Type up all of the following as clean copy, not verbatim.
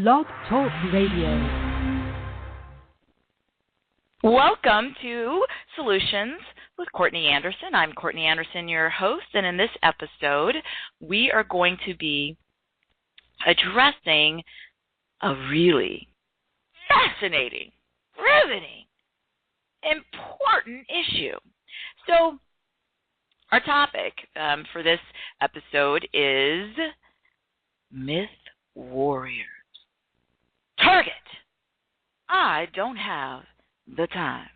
Blog Talk Radio. Welcome to Solutions with Courtney Anderson. I'm Courtney Anderson, your host, and in this episode, we are going to be addressing a really fascinating, riveting, important issue. So, our topic for this episode is Myth Warriors. Target. I don't have the time.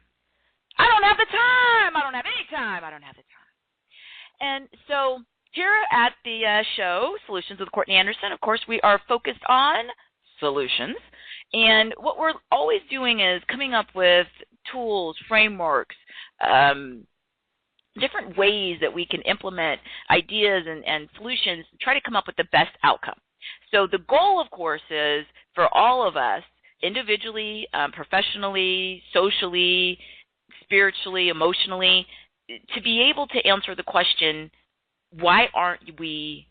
I don't have the time. I don't have any time. I don't have the time. And so here at the show, Solutions with Courtney Anderson, of course, we are focused on solutions. And what we're always doing is coming up with tools, frameworks, different ways that we can implement ideas and solutions to try to come up with the best outcome. So the goal, of course, is for all of us, individually, professionally, socially, spiritually, emotionally, to be able to answer the question, why aren't we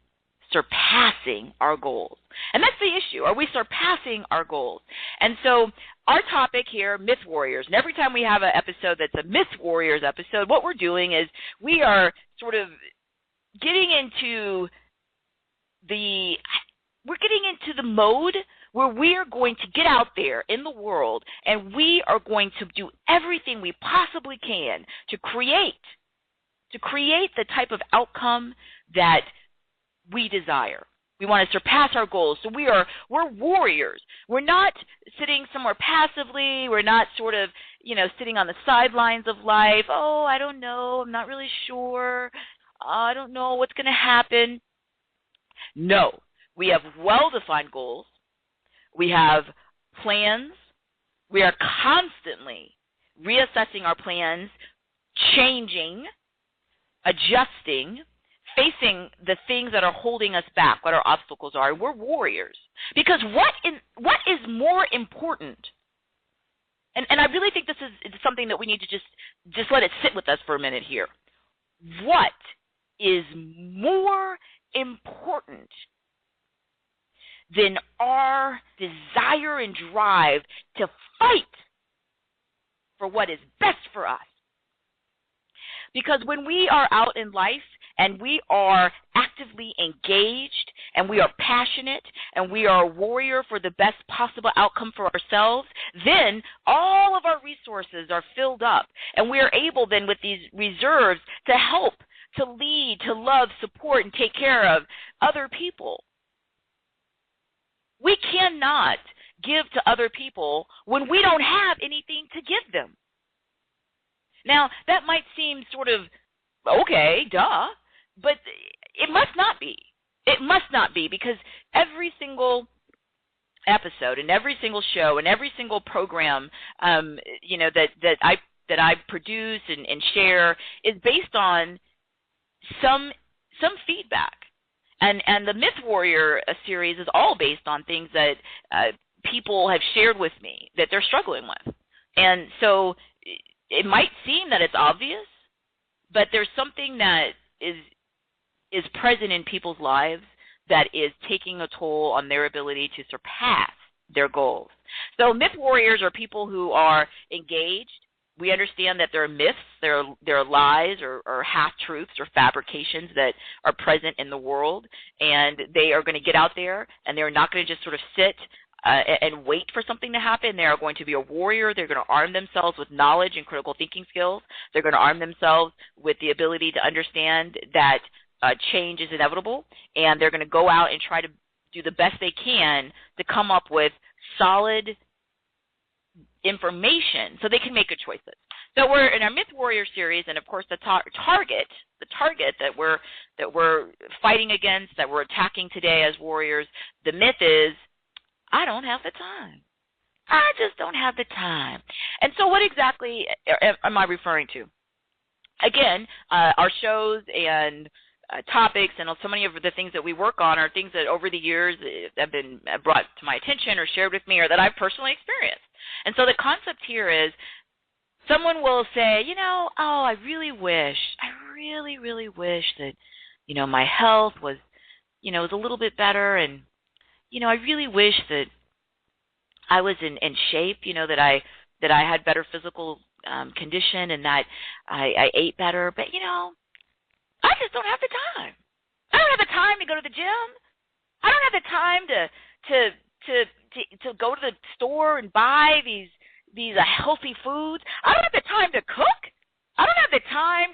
surpassing our goals? And that's the issue. Are we surpassing our goals? And so our topic here, Myth Warriors, and every time we have an episode that's a Myth Warriors episode, what we're doing is we are sort of getting into the mode where we are going to get out there in the world and we are going to do everything we possibly can to create the type of outcome that we desire. We want to surpass our goals. So we're warriors. We're not sitting somewhere passively. We're not sort of, sitting on the sidelines of life. Oh, I don't know. I'm not really sure. I don't know what's going to happen. No. We have well-defined goals. We have plans. We are constantly reassessing our plans, changing, adjusting, facing the things that are holding us back, what our obstacles are. We're warriors. Because what is more important? And I really think this is something that we need to just let it sit with us for a minute here. What is more important than our desire and drive to fight for what is best for us? Because when we are out in life and we are actively engaged and we are passionate and we are a warrior for the best possible outcome for ourselves, then all of our resources are filled up and we are able then with these reserves to help, to lead, to love, support, and take care of other people. We cannot give to other people when we don't have anything to give them. Now, that might seem sort of, okay, duh, but it must not be. It must not be, because every single episode and every single show and every single program, that I produce and share is based on some feedback. And the Myth Warrior series is all based on things that people have shared with me that they're struggling with. And so it might seem that it's obvious, but there's something that is present in people's lives that is taking a toll on their ability to surpass their goals. So Myth Warriors are people who are engaged. We understand that there are myths, there are lies or half-truths or fabrications that are present in the world, and they are going to get out there, and they're not going to just sort of sit and wait for something to happen. They are going to be a warrior. They're going to arm themselves with knowledge and critical thinking skills. They're going to arm themselves with the ability to understand that change is inevitable, and they're going to go out and try to do the best they can to come up with solid information so they can make good choices. So we're in our Myth Warrior series, and of course the target that we're fighting against, that we're attacking today as warriors, the myth is, I don't have the time. I just don't have the time. And so what exactly am I referring to? Again, our shows and topics and so many of the things that we work on are things that over the years have been brought to my attention or shared with me or that I've personally experienced. And so the concept here is someone will say, I really wish that, my health was, was a little bit better, and, I really wish that, I was in shape, that I had better physical condition and that I ate better. But, I just don't have the time. I don't have the time to go to the gym. I don't have the time to go to the store and buy these healthy foods. I don't have the time to cook. I don't have the time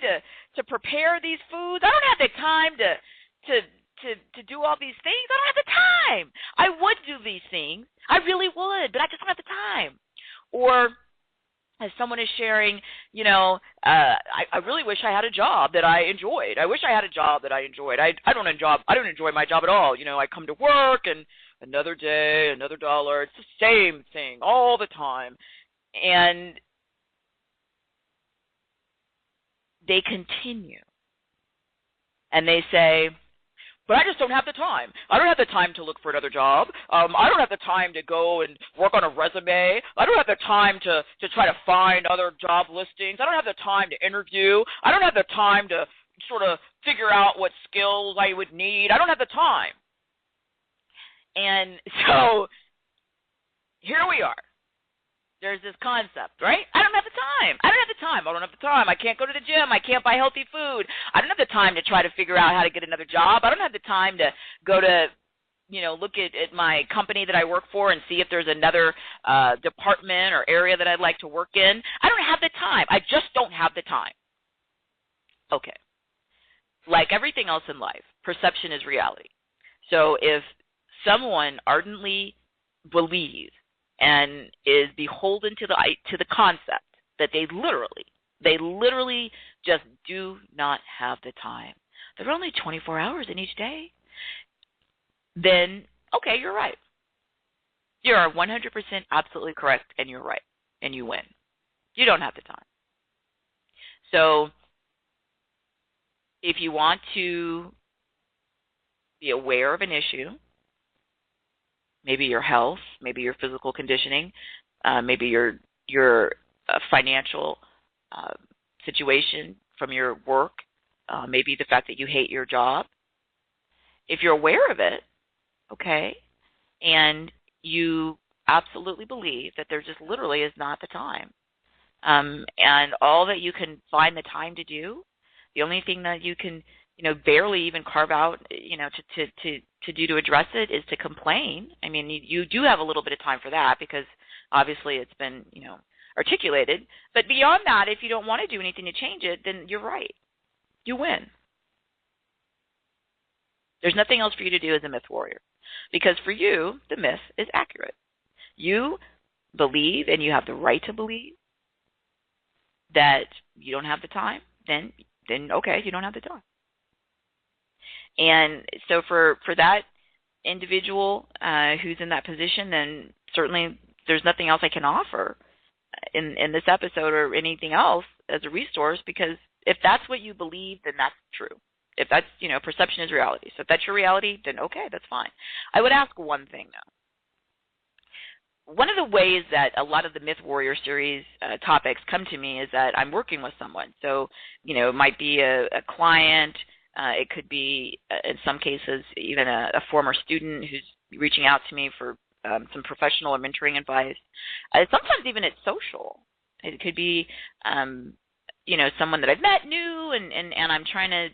to prepare these foods. I don't have the time to do all these things. I don't have the time. I would do these things. I really would, but I just don't have the time. Or as someone is sharing, I really wish I had a job that I enjoyed. I wish I had a job that I enjoyed. I don't enjoy my job at all. I come to work and another day, another dollar. It's the same thing all the time. And they continue. And they say, but I just don't have the time. I don't have the time to look for another job. I don't have the time to go and work on a resume. I don't have the time to try to find other job listings. I don't have the time to interview. I don't have the time to sort of figure out what skills I would need. I don't have the time. And so here we are. There's this concept, right? I don't have the time. I don't have the time. I don't have the time. I can't go to the gym. I can't buy healthy food. I don't have the time to try to figure out how to get another job. I don't have the time to go to, look at my company that I work for and see if there's another department or area that I'd like to work in. I don't have the time. I just don't have the time. Okay. Like everything else in life, perception is reality. So if someone ardently believes and is beholden to the concept that they literally just do not have the time. There are only 24 hours in each day. Then, okay, you're right. You are 100% absolutely correct, and you're right, and you win. You don't have the time. So if you want to be aware of an issue, maybe your health, maybe your physical conditioning, maybe your financial situation from your work, maybe the fact that you hate your job. If you're aware of it, okay, and you absolutely believe that there just literally is not the time, and all that you can find the time to do, the only thing that you can barely even carve out, to do to address it is to complain. I mean, you do have a little bit of time for that because obviously it's been, articulated. But beyond that, if you don't want to do anything to change it, then you're right. You win. There's nothing else for you to do as a myth warrior because for you, the myth is accurate. You believe, and you have the right to believe, that you don't have the time, then okay, you don't have the time. And so for that individual who's in that position, then certainly there's nothing else I can offer in this episode or anything else as a resource, because if that's what you believe, then that's true. If that's, perception is reality. So if that's your reality, then okay, that's fine. I would ask one thing, though. One of the ways that a lot of the Myth Warrior series topics come to me is that I'm working with someone. So, it might be a client. It could be, in some cases, even a former student who's reaching out to me for some professional or mentoring advice. Sometimes even it's social. It could be, someone that I've met new, and I'm trying to,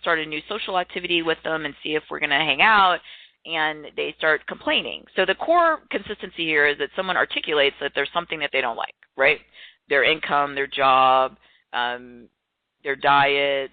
start a new social activity with them and see if we're going to hang out, and they start complaining. So the core consistency here is that someone articulates that there's something that they don't like, right? Their income, their job, their diet,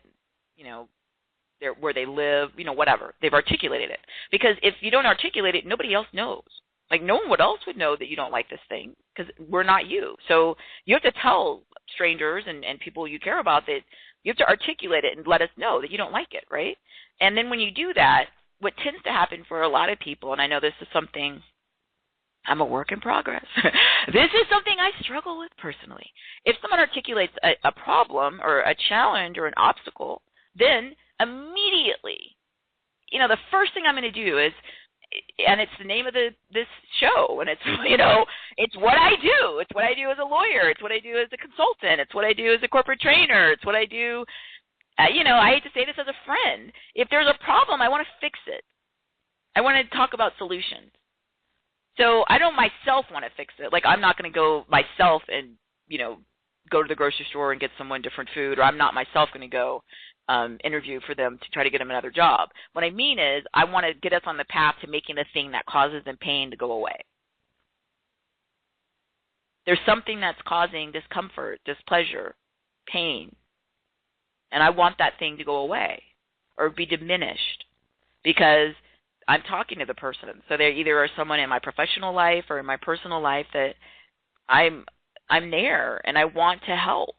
where they live, whatever. They've articulated it. Because if you don't articulate it, nobody else knows. Like, no one else would know that you don't like this thing because we're not you. So you have to tell strangers and people you care about that you have to articulate it and let us know that you don't like it, right? And then when you do that, what tends to happen for a lot of people, and I know this is something, I'm a work in progress. This is something I struggle with personally. If someone articulates a problem or a challenge or an obstacle, then immediately, the first thing I'm going to do is, and it's the name of this show, and it's, it's what I do. It's what I do as a lawyer. It's what I do as a consultant. It's what I do as a corporate trainer. It's what I do, I hate to say this as a friend. If there's a problem, I want to fix it. I want to talk about solutions. So I don't myself want to fix it. Like, I'm not going to go myself and, go to the grocery store and get someone different food, or I'm not myself going to go interview for them to try to get them another job. What I mean is I want to get us on the path to making the thing that causes them pain to go away. There's something that's causing discomfort, displeasure, pain, and I want that thing to go away or be diminished because I'm talking to the person. So they either are someone in my professional life or in my personal life that I'm there and I want to help.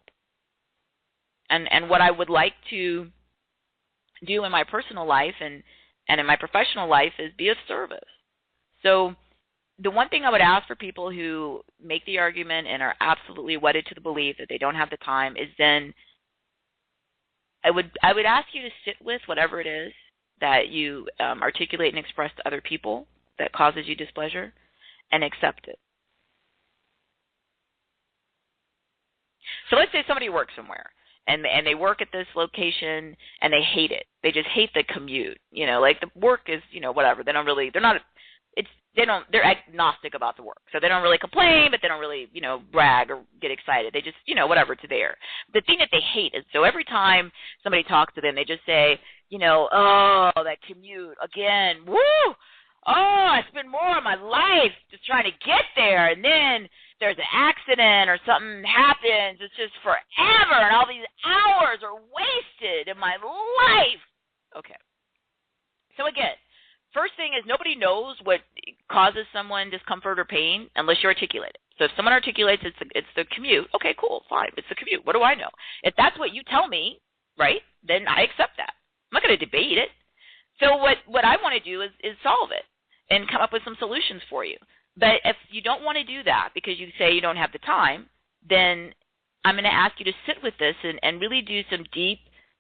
And what I would like to do in my personal life and in my professional life is be of service. So the one thing I would ask for people who make the argument and are absolutely wedded to the belief that they don't have the time is then I would ask you to sit with whatever it is that you articulate and express to other people that causes you displeasure and accept it. So let's say somebody works somewhere. And they work at this location and they hate it. They just hate the commute. Like the work is, whatever. They're agnostic about the work. So they don't really complain, but they don't really, brag or get excited. They just, whatever, it's there. The thing that they hate is, so every time somebody talks to them, they just say, oh, that commute again. Woo! Oh, I spend more of my life just trying to get there. And then there's an accident or something happens. It's just forever. And all these hours are wasted in my life. Okay. So again, first thing is nobody knows what causes someone discomfort or pain unless you articulate it. So if someone articulates it's the commute, okay, cool, fine. It's the commute. What do I know? If that's what you tell me, right, then I accept that. I'm not going to debate it. So what I want to do is solve it and come up with some solutions for you. But if you don't want to do that because you say you don't have the time, then I'm going to ask you to sit with this and really do some deep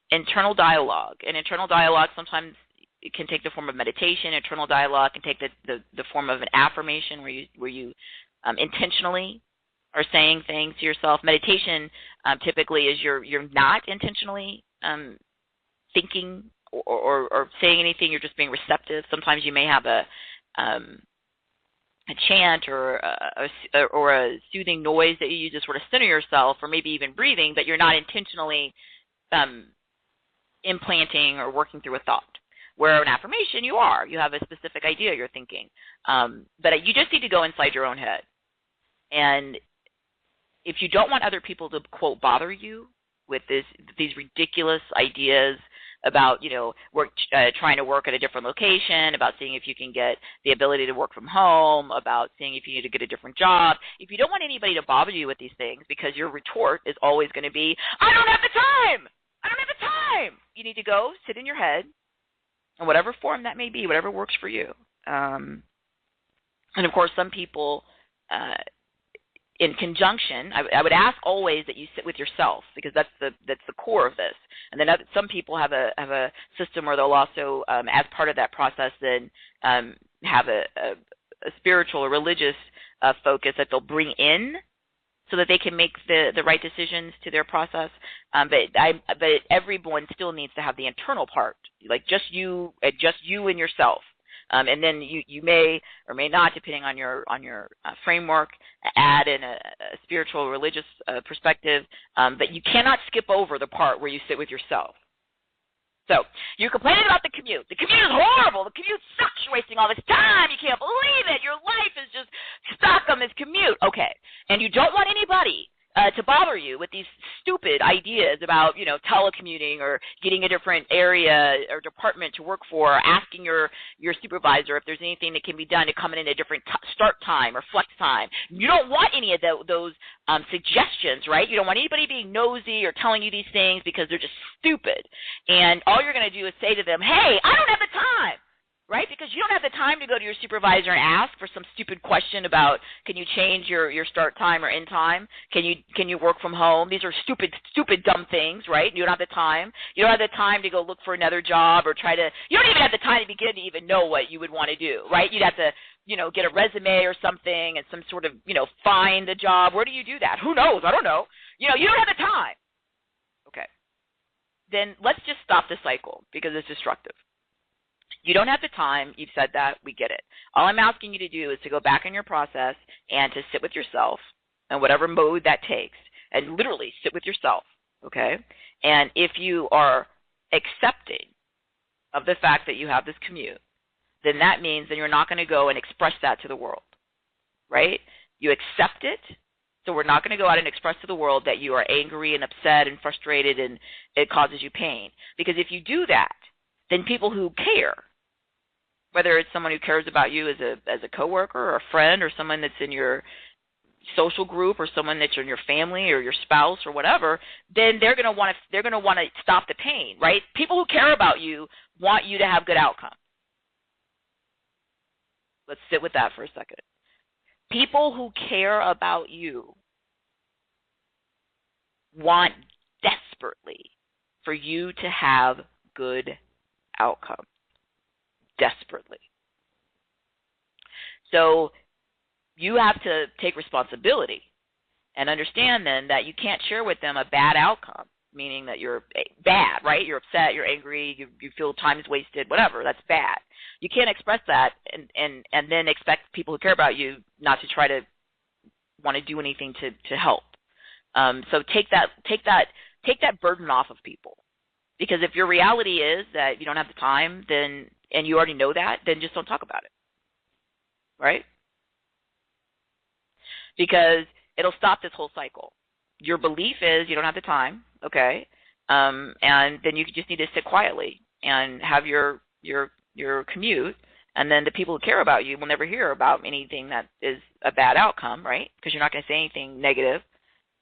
internal dialogue. And internal dialogue sometimes it can take the form of meditation. Internal dialogue can take the form of an affirmation where you intentionally are saying things to yourself. Meditation typically is you're not intentionally thinking or saying anything. You're just being receptive. Sometimes you may have a chant or a soothing noise that you use to sort of center yourself, or maybe even breathing, but you're not intentionally implanting or working through a thought. Where an affirmation, you have a specific idea you're thinking, but you just need to go inside your own head. And if you don't want other people to, quote, bother you with these ridiculous ideas about, trying to work at a different location, about seeing if you can get the ability to work from home, about seeing if you need to get a different job. If you don't want anybody to bother you with these things, because your retort is always going to be, I don't have the time! I don't have the time! You need to go sit in your head, in whatever form that may be, whatever works for you. And, of course, some people in conjunction, I would ask always that you sit with yourself, because that's the core of this. And then some people have a system where they'll also, as part of that process, then have a spiritual or religious focus that they'll bring in so that they can make the right decisions to their process. But everyone still needs to have the internal part, like just you and yourself. And then you may or may not, depending on your framework, add in a spiritual, religious perspective. But you cannot skip over the part where you sit with yourself. So you're complaining about the commute. The commute is horrible. The commute sucks. You're wasting all this time. You can't believe it. Your life is just stuck on this commute. Okay. And you don't want anybody to bother you with these stupid ideas about, telecommuting or getting a different area or department to work for, or asking your supervisor if there's anything that can be done to come in at a different start time or flex time. You don't want any of those suggestions, right? You don't want anybody being nosy or telling you these things because they're just stupid. And all you're going to do is say to them, hey, I don't have the time. Right? Because you don't have the time to go to your supervisor and ask for some stupid question about, can you change your start time or end time? Can you work from home? These are stupid, dumb things, right? You don't have the time. You don't have the time to go look for another job or you don't even have the time to begin to even know what you would want to do, right? You'd have to, get a resume or something and some sort of, find a job. Where do you do that? Who knows? I don't know. You don't have the time. Okay. Then let's just stop the cycle because it's destructive. You don't have the time. You've said that. We get it. All I'm asking you to do is to go back in your process and to sit with yourself in whatever mode that takes, and literally sit with yourself, okay? And if you are accepting of the fact that you have this commute, then that means that you're not going to go and express that to the world, right? You accept it, so we're not going to go out and express to the world that you are angry and upset and frustrated and it causes you pain. Because if you do that, then people who care, whether it's someone who cares about you as a coworker or a friend or someone that's in your social group or someone that's in your family or your spouse or whatever, then they're going to want to stop the pain, right? People who care about you want you to have good outcomes. Let's sit with that for a second. People who care about you want desperately for you to have good outcomes. Desperately. So you have to take responsibility and understand then that you can't share with them a bad outcome, meaning that you're bad, right? You're upset, you're angry, you feel time is wasted, whatever. That's bad. You can't express that and then expect people who care about you not to try to want to do anything to help. So take that burden off of people, because if your reality is that you don't have the time, then and you already know that, then just don't talk about it, right? Because it'll stop this whole cycle. Your belief is you don't have the time, okay, and then you just need to sit quietly and have your commute, and then the people who care about you will never hear about anything that is a bad outcome, right? Because you're not going to say anything negative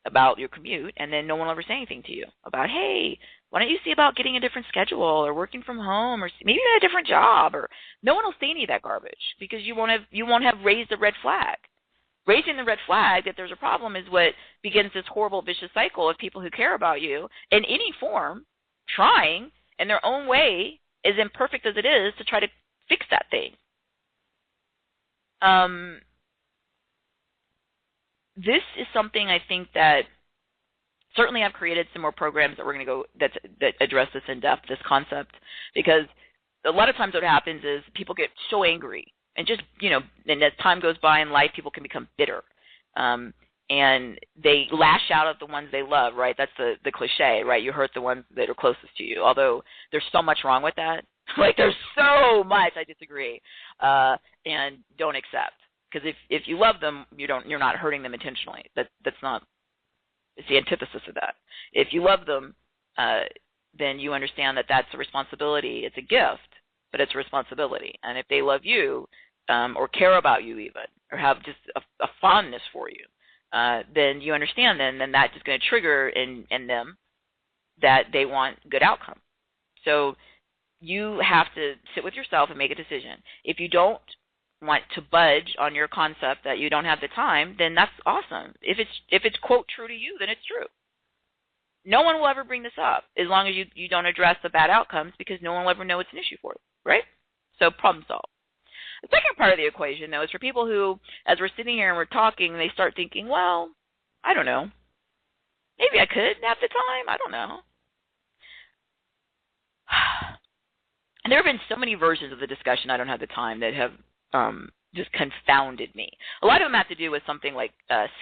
about your commute, and then no one will ever say anything to you about, hey, why don't you see about getting a different schedule or working from home or maybe a different job? Or no one will say any of that garbage because you won't have raised the red flag. Raising the red flag that there's a problem is what begins this horrible vicious cycle of people who care about you in any form trying in their own way, as imperfect as it is, to try to fix that thing. This is something I think that certainly I've created some more programs that we're going to go that address this in depth, this concept, because a lot of times what happens is people get so angry and just, and as time goes by in life, people can become bitter. And they lash out at the ones they love, right? That's the cliche, right? You hurt the ones that are closest to you, although there's so much wrong with that. Like there's so much I disagree and don't accept. Because if you love them, you're not hurting them intentionally. That's not. It's the antithesis of that. If you love them, then you understand that that's a responsibility. It's a gift, but it's a responsibility. And if they love you or care about you even, or have just a fondness for you, then you understand then that's just going to trigger in them that they want good outcome. So you have to sit with yourself and make a decision. If you don't want to budge on your concept that you don't have the time, then that's awesome. If it's quote true to you, then it's true. No one will ever bring this up as long as you don't address the bad outcomes, because no one will ever know it's an issue for you, right? So problem solved. The second part of the equation, though, is for people who, as we're sitting here and we're talking, they start thinking, well, I don't know. Maybe I could have the time. I don't know. And there have been so many versions of the discussion I don't have the time that have just confounded me. A lot of them have to do with something like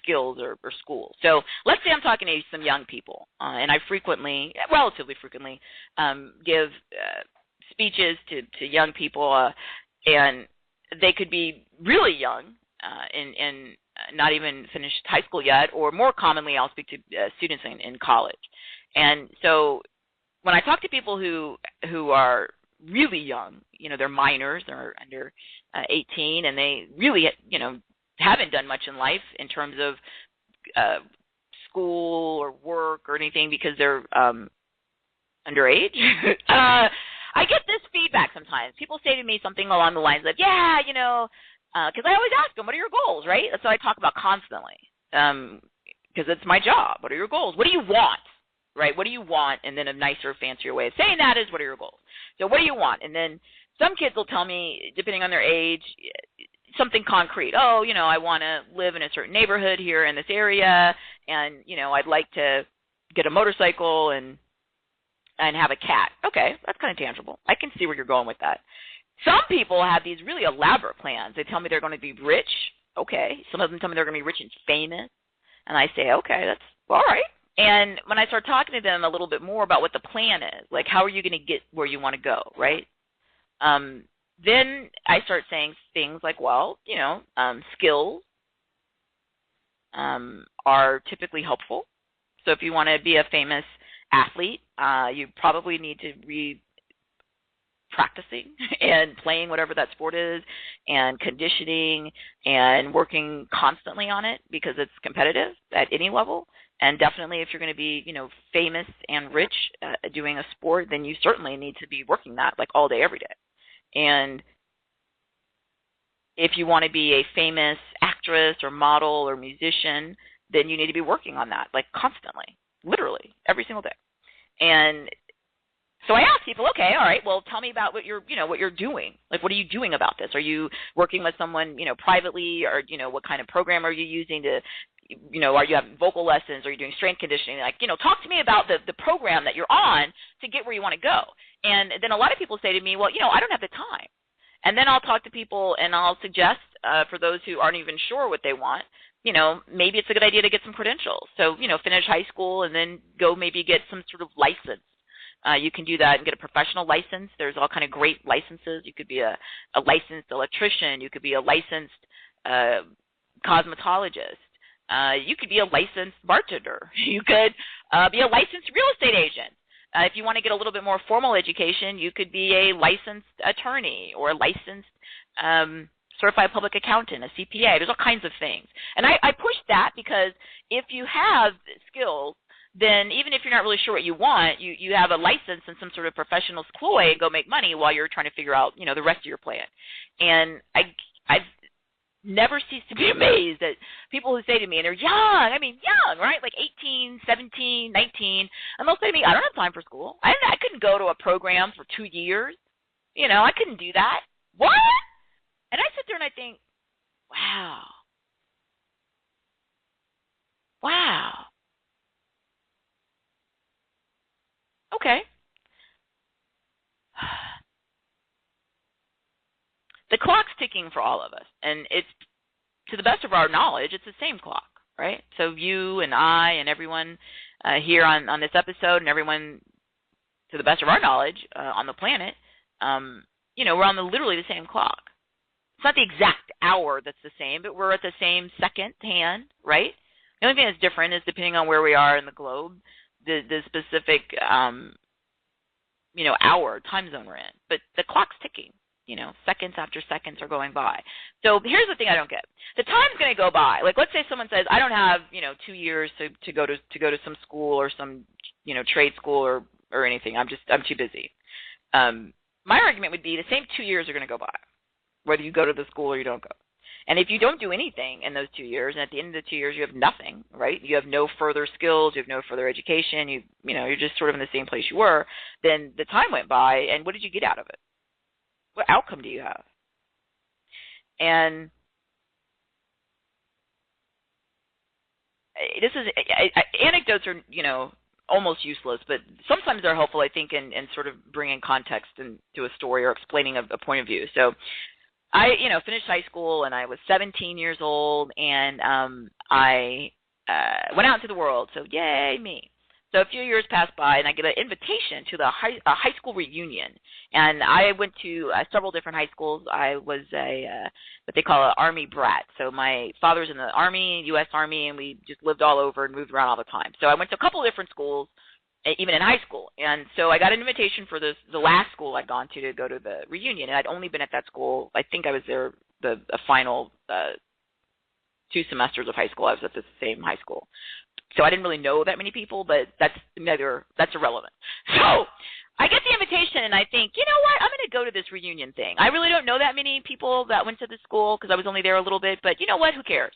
skills or school. So let's say I'm talking to some young people, and I relatively frequently, give speeches to young people, and they could be really young and not even finished high school yet, or more commonly I'll speak to students in college. And so when I talk to people who are really young, they're minors, they're under 18, and they really, haven't done much in life in terms of school or work or anything because they're underage. I get this feedback sometimes. People say to me something along the lines of, yeah, because I always ask them, what are your goals, right? That's what I talk about constantly, because it's my job. What are your goals? What do you want? Right? What do you want? And then a nicer, fancier way of saying that is, what are your goals? So what do you want? And then some kids will tell me, depending on their age, something concrete. Oh, I want to live in a certain neighborhood here in this area, and, I'd like to get a motorcycle and have a cat. Okay, that's kind of tangible. I can see where you're going with that. Some people have these really elaborate plans. They tell me they're going to be rich. Okay. Some of them tell me they're going to be rich and famous. And I say, okay, that's all right. And when I start talking to them a little bit more about what the plan is, like how are you going to get where you want to go, right? Then I start saying things like, well, skills are typically helpful. So if you want to be a famous athlete, you probably need to be practicing and playing whatever that sport is and conditioning and working constantly on it because it's competitive at any level. And definitely if you're going to be, famous and rich doing a sport, then you certainly need to be working that like all day, every day. And if you want to be a famous actress or model or musician, then you need to be working on that like constantly, literally every single day. And so I ask people, okay, all right, well, tell me about what you're doing. Like, what are you doing about this? Are you working with someone, privately, or, what kind of program are you using to, are you having vocal lessons? Are you doing strength conditioning? Like, talk to me about the program that you're on to get where you want to go. And then a lot of people say to me, well, I don't have the time. And then I'll talk to people and I'll suggest for those who aren't even sure what they want, maybe it's a good idea to get some credentials. So, finish high school and then go maybe get some sort of license. You can do that and get a professional license. There's all kind of great licenses. You could be a licensed electrician. You could be a licensed cosmetologist. You could be a licensed bartender. You could be a licensed real estate agent. If you want to get a little bit more formal education, you could be a licensed attorney or a licensed certified public accountant, a CPA. There's all kinds of things. And I push that because if you have skills, then even if you're not really sure what you want, you have a license and some sort of professional ploy and go make money while you're trying to figure out, the rest of your plan. And I've never ceased to be amazed at people who say to me, and they're young, right? Like 18, 17, 19, and they'll say to me, I don't have time for school. I couldn't go to a program for 2 years. I couldn't do that. What? And I sit there and I think, wow. Okay. The clock's ticking for all of us, and it's, to the best of our knowledge, it's the same clock, right? So you and I and everyone here on this episode and everyone, to the best of our knowledge, on the planet, we're on literally the same clock. It's not the exact hour that's the same, but we're at the same second hand, right? The only thing that's different is depending on where we are in the globe, the specific, hour, time zone we're in. But the clock's ticking. Seconds after seconds are going by. So here's the thing I don't get. The time's going to go by. Like, let's say someone says, I don't have, 2 years to go to some school or some, trade school or anything. I'm too busy. My argument would be the same 2 years are going to go by, whether you go to the school or you don't go. And if you don't do anything in those 2 years, and at the end of the 2 years you have nothing, right? You have no further skills, you have no further education, you're just sort of in the same place you were, then the time went by, and what did you get out of it? What outcome do you have? And this is, anecdotes are, almost useless, but sometimes they're helpful, I think, in sort of bringing context into a story or explaining a point of view. So I, finished high school, and I was 17 years old, and I went out into the world. So yay, me. So a few years passed by, and I get an invitation to the high school reunion. And I went to several different high schools. I was what they call an Army brat. So my father's in the Army, U.S. Army, and we just lived all over and moved around all the time. So I went to a couple of different schools, even in high school. And so I got an invitation for the last school I'd gone to go to the reunion. And I'd only been at that school, I think I was there the final 2 semesters of high school. I was at the same high school. So I didn't really know that many people, but that's irrelevant. So I get the invitation, and I think, you know what, I'm going to go to this reunion thing. I really don't know that many people that went to the school because I was only there a little bit, but you know what, who cares?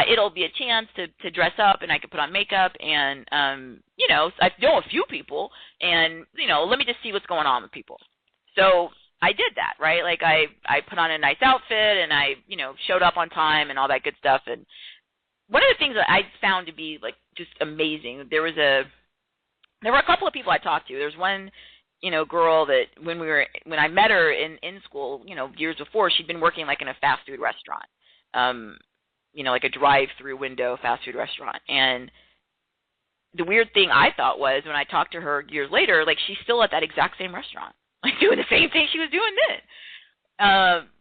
It'll be a chance to dress up, and I can put on makeup, and, I know a few people, and, let me just see what's going on with people. So I did that, right? Like I put on a nice outfit, and I, showed up on time and all that good stuff. And one of the things that I found to be like just amazing, there were a couple of people I talked to. There's one girl that when I met her in school, years before, she'd been working like in a fast food restaurant, like a drive-through window fast food restaurant. And the weird thing I thought was when I talked to her years later, like she's still at that exact same restaurant, like doing the same thing she was doing then,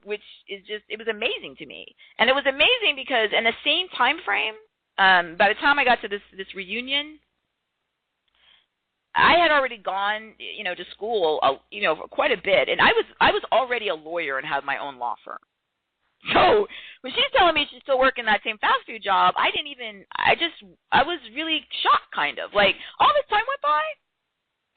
which is it was amazing to me. And it was amazing because in the same time frame, by the time I got to this reunion, I had already gone, to school, quite a bit, and I was already a lawyer and had my own law firm. So when she's telling me she's still working that same fast food job, I was really shocked, kind of. Like, all this time went by,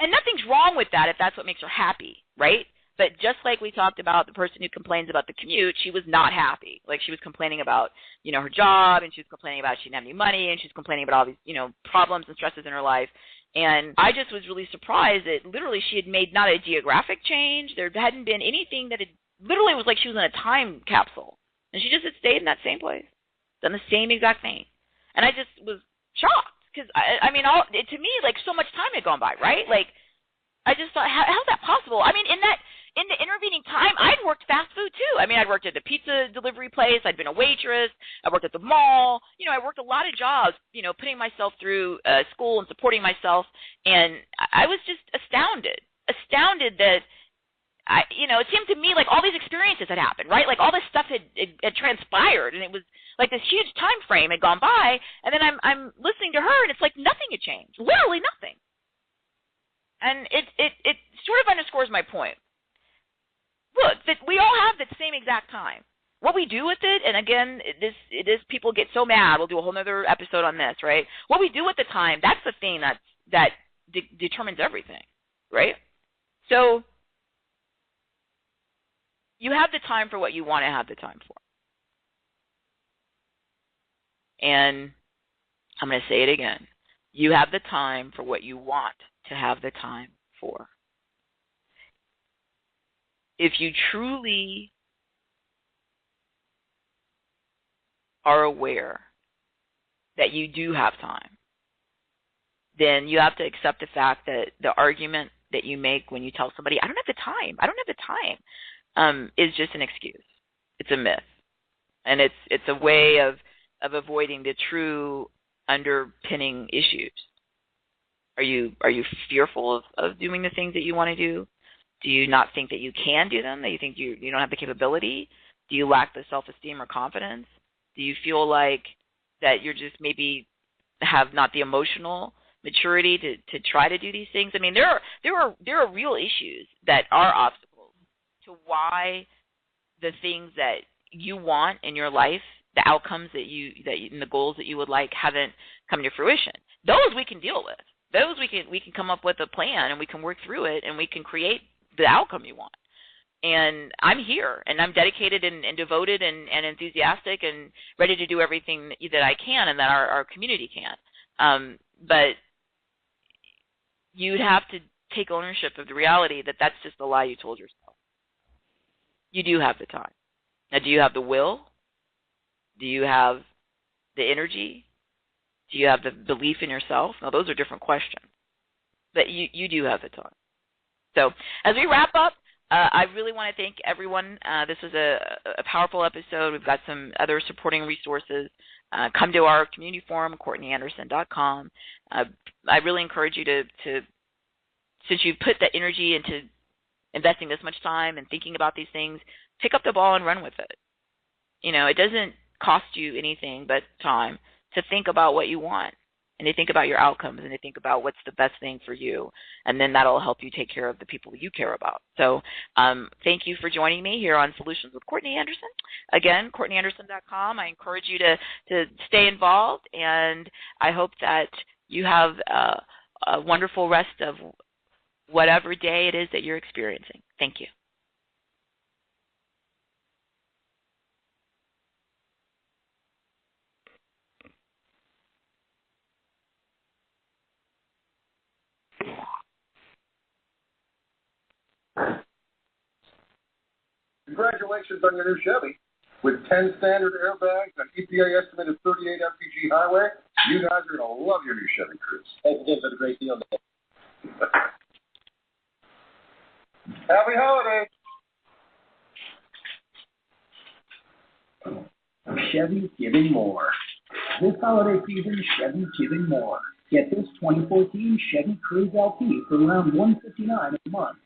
and nothing's wrong with that if that's what makes her happy, right? But just like we talked about the person who complains about the commute, she was not happy. Like, she was complaining about, her job, and she was complaining about she didn't have any money, and she was complaining about all these, problems and stresses in her life. And I just was really surprised that literally she had made not a geographic change. There hadn't been anything that literally was like she was in a time capsule. And she just had stayed in that same place, done the same exact thing. And I just was shocked because, to me, like, so much time had gone by, right? Like, I just thought, how's that possible? I mean, in the intervening time, I'd worked fast food too. I mean, I'd worked at the pizza delivery place. I'd been a waitress. I worked at the mall. I worked a lot of jobs, putting myself through school and supporting myself. And I was just astounded that it seemed to me like all these experiences had happened, right? Like all this stuff had transpired, and it was like this huge time frame had gone by. And then I'm listening to her, and it's like nothing had changed, literally nothing. And it sort of underscores my point. Look, that we all have the same exact time. What we do with it, and again, this people get so mad. We'll do a whole other episode on this, right? What we do with the time, that's the thing that determines everything, right? So you have the time for what you want to have the time for. And I'm going to say it again. You have the time for what you want to have the time for. If you truly are aware that you do have time, then you have to accept the fact that the argument that you make when you tell somebody, I don't have the time, is just an excuse. It's a myth. And it's a way of avoiding the true underpinning issues. Are you fearful of doing the things that you want to do? Do you not think that you can do them? That you think you don't have the capability? Do you lack the self-esteem or confidence? Do you feel like that you're just maybe have not the emotional maturity to try to do these things? I mean, there are real issues that are obstacles to why the things that you want in your life, the outcomes that and the goals that you would like haven't come to fruition. Those we can deal with. Those we can come up with a plan, and we can work through it, and we can create the outcome you want. And I'm here, and I'm dedicated and devoted and enthusiastic and ready to do everything that I can and that our community can. But you'd have to take ownership of the reality that that's just a lie you told yourself. You do have the time. Now, do you have the will? Do you have the energy? Do you have the belief in yourself? Now, those are different questions. But you do have the time. So as we wrap up, I really want to thank everyone. This was a powerful episode. We've got some other supporting resources. Come to our community forum, CourtneyAnderson.com. I really encourage you to, since you put that energy into investing this much time and thinking about these things, pick up the ball and run with it. It doesn't cost you anything but time to think about what you want, and to think about your outcomes, and to think about what's the best thing for you. And then that'll help you take care of the people you care about. So thank you for joining me here on Solutions with Courtney Anderson. Again, CourtneyAnderson.com. I encourage you to stay involved, and I hope that you have a wonderful rest of whatever day it is that you're experiencing. Thank you. Congratulations on your new Chevy. With 10 standard airbags and EPA estimated 38 mpg highway, you guys are going to love your new Chevy Cruze. Thanks again for the great deal. Happy holidays. Chevy's giving more. This holiday season, Chevy's giving more. Get this 2014 Chevy Cruze LT for around $159 a month.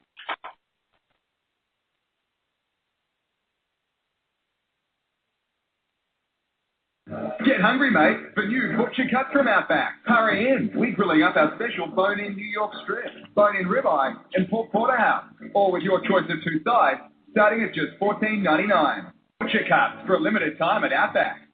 Get hungry, mate, for new butcher cuts from Outback. Hurry in. We're grilling up our special bone-in New York strip, bone-in ribeye, and pork porterhouse, all with your choice of two sides, starting at just $14.99. Butcher cuts for a limited time at Outback.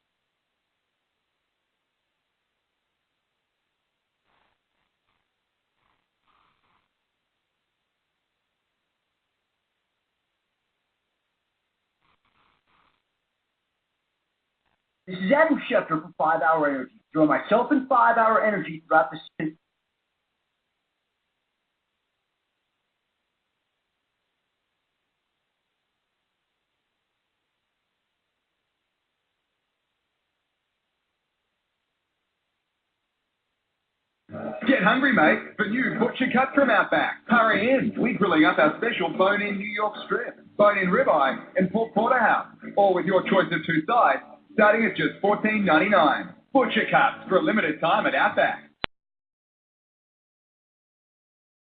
This is Adam Schefter for 5 Hour Energy. Join myself in 5 Hour Energy throughout the season. Get hungry, mate, for new butcher cuts from Outback. Hurry in. We're grilling up our special bone-in New York strip, bone-in ribeye, and pork porterhouse, all with your choice of two sides, starting at just $14.99. Butcher cuts for a limited time at Outback.